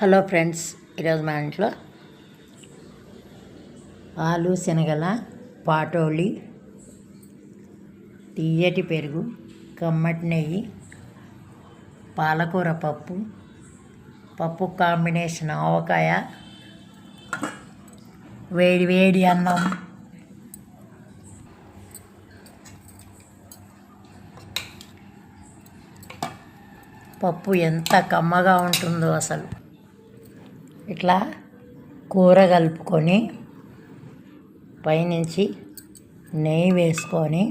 Hello friends, ఈరోజు మా ఇంట్లో ఆలు శనగల పాటోలి, తీయటి పెరుగు, కమ్మటి నెయ్యి, పాలకూర పప్పు కాంబినేషన్ ఆవకాయ, వేడి వేడి అన్నం, పప్పు ఎంత కమ్మగా ఉంటుందో అసలు. ఇట్లా కూర కలుపుకొని పైనుంచి నెయ్యి వేసుకొని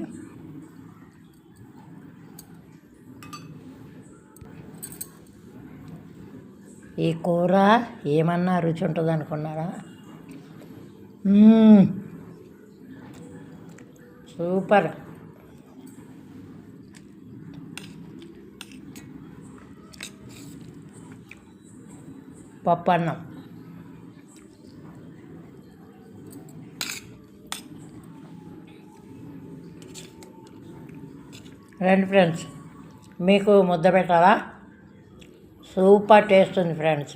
ఈ కూర ఏమన్నా రుచి ఉంటుంది అనుకున్నారా? సూపర్. పప్పు అన్నం రండి ఫ్రెండ్స్, మీకు ముద్ద పెట్టాలా? సూపర్ టేస్ట్ ఉంది ఫ్రెండ్స్.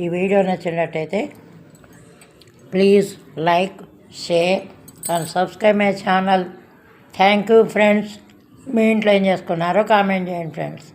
ఈ వీడియో నచ్చినట్టయితే please like, share and subscribe my channel. Thank you friends. మీ ఇంట్లో ఏం చేసుకున్నారో కామెంట్ చేయండి ఫ్రెండ్స్.